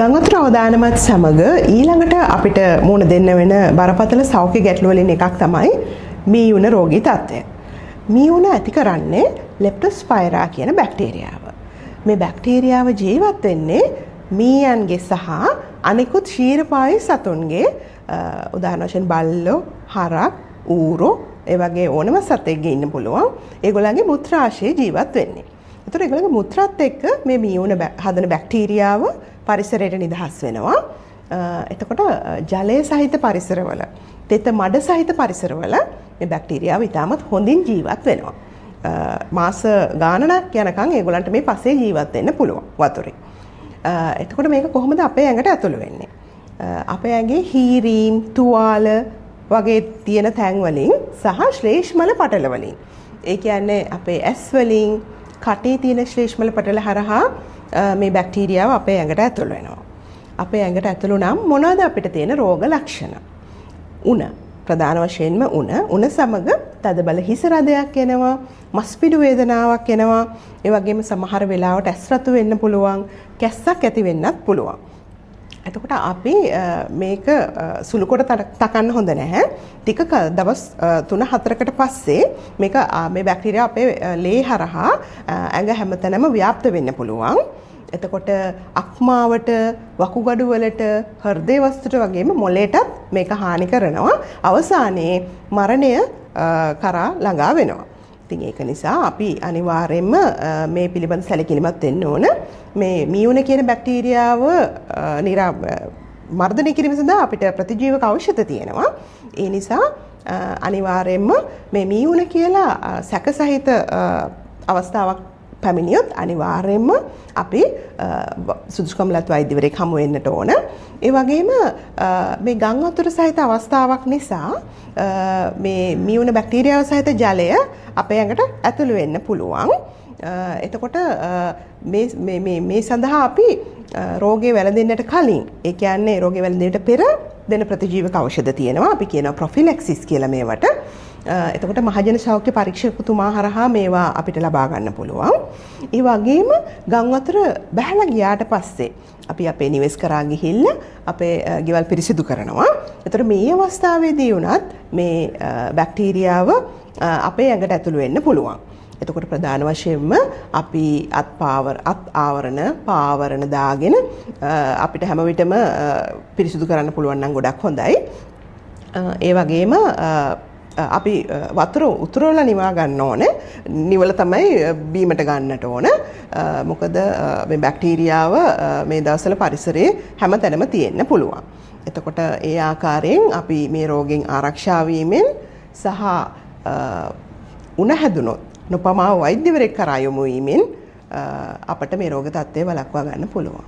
ගංවතුර අවදානමත් සමග ඊළඟට අපිට මුණ දෙන්න වෙන බරපතල සෞඛ්‍ය ගැටලු වලින් එකක් තමයි මීයුන රෝගී තත්ත්වය. මීයුන ඇති කරන්නේ ලෙප්ටෝස්පයිරා කියන බැක්ටීරියාව. මේ බැක්ටීරියාව ජීවත් වෙන්නේ මීයන්ගේ සහ අනෙකුත් ක්ෂීරපායි සතුන්ගේ උදාහරණ වශයෙන් බල්ලෝ, හරක්, ඌරෝ ඒ වගේ ඕනම සතෙක්ගේ ඉන්න පුළුවන්. ඒගොල්ලන්ගේ මුත්‍රාශයේ ජීවත් වෙන්නේ. ඒතර ඒගොල්ලන්ගේ මුත්‍රාත් එක්ක මේ මීයුන හදන බැක්ටීරියාව පරිසරයට නිදහස් වෙනවා. එතකොට ජලය සහිත පරිසරවල, තෙත මඩ සහිත පරිසරවල මේ බැක්ටීරියාව ඉතාමත් හොඳින් ජීවත් වෙනවා. මාස ගාණනක් යනකම් ඒගොල්ලන්ට මේ පසේ ජීවත් වෙන්න පුළුවන් වතුරේ. එතකොට මේක කොහොමද අපේ ඇඟට ඇතුළු වෙන්නේ? අපේ ඇඟේ හීරීම්, තුවාල වගේ තියෙන තැන් වලින් සහ ශ්ලේෂ්මල පටල වලින්. ඒ කියන්නේ අපේ ඇස් වලින්, කටේ තියෙන ශ්ලේෂ්මල පටල හරහා මේ බැක්ටීරියාව අපේ ඇඟට ඇතුළු වෙනවා. අපේ ඇඟට ඇතුළු නම් මොනවද අපිට තියෙන රෝග ලක්ෂණ? උණ, ප්‍රධාන වශයෙන්ම උණ සමග තදබල හිස රදයක් එනවා, මස්පිඩු වේදනාවක් එනවා, ඒ වගේම සමහර වෙලාවට ඇස් රතු වෙන්න පුළුවන්, කැස්සක් ඇති වෙන්නත් පුළුවන්. එතකොට අපි මේක සුළු කොට තකන්න හොඳ නැහැ. ටික දවස් 3-4කට පස්සේ මේ බැක්ටීරියා අපේ ලේ හරහා ඇඟ හැමතැනම ව්‍යාප්ත වෙන්න පුළුවන්. එතකොට අක්මාවට, වකුගඩු වලට, හෘදේ වස්තුට වගේම මොළයටත් මේක හානි කරනවා. අවසානයේ මරණය කරා ළඟා වෙනවා. ඉතින් ඒක නිසා අපි අනිවාර්යයෙන්ම මේ පිළිබඳ සැලකිලිමත් වෙන්න ඕන. මේ මීයුන කියන බැක්ටීරියාව මර්ධනය කිරීම සඳහා අපිට ප්‍රතිජීවක ඖෂධ තියෙනවා. ඒ නිසා අනිවාර්යයෙන්ම මේ මීයුන කියලා සැකසහිත අවස්ථාවක් පැමිණියොත් අනිවාර්යයෙන්ම අපි සුදුසුකම්ලත් වෛද්‍යවරයෙක් හමු වෙන්නට ඕන. ඒ වගේම මේ ගම් වතුර සහිත අවස්ථාවක් නිසා මේ මීයුන බැක්ටීරියාව සහිත ජලය අපේ ඇඟට ඇතුළු වෙන්න පුළුවන්. එතකොට මේ සඳහා අපි රෝගය වැළඳෙන්නට කලින්, ඒ කියන්නේ රෝගය වැළඳෙන්නට පෙර දෙන ප්‍රතිජීවක ඖෂධ තියෙනවා. අපි කියනවා ප්‍රොෆිලැක්සිස් කියලා මේවට. එතකොට මහජන සෞඛ්‍ය පරීක්ෂකතුමා හරහා මේවා අපිට ලබා ගන්න පුළුවන්. ඒ වගේම ගම් වතුර බහලා ගියාට පස්සේ අපි අපේ නිවෙස් කරා ගිහිල්ලා අපේ ගෙවල් පිරිසිදු කරනවා. එතකොට මේ අවස්ථාවේදී වුණත් මේ බැක්ටීරියාව අපේ ඇඟට ඇතුළු වෙන්න පුළුවන්. එතකොට ප්‍රධාන වශයෙන්ම අපි අත් ආවරණ, පාවරණ දාගෙන අපිට හැම විටම පිරිසිදු කරන්න පුළුවන් නම් ගොඩක් හොඳයි. ඒ වගේම අපි වතුර උතුරවලා නිවා ගන්න ඕනේ. නිවල තමයි බීමට ගන්නට ඕන. මොකද මේ බැක්ටීරියාව මේ දවස්වල පරිසරයේ හැමතැනම තියෙන්න පුළුවන්. එතකොට ඒ ආකාරයෙන් අපි මේ රෝගෙන් ආරක්ෂා වීමෙන් සහ උණ හැදුනොත් නොපමා වෛද්‍යවරයෙක් කරා යොමු වීමෙන් අපට මේ රෝග තත්ත්වය වළක්වා ගන්න පුළුවන්.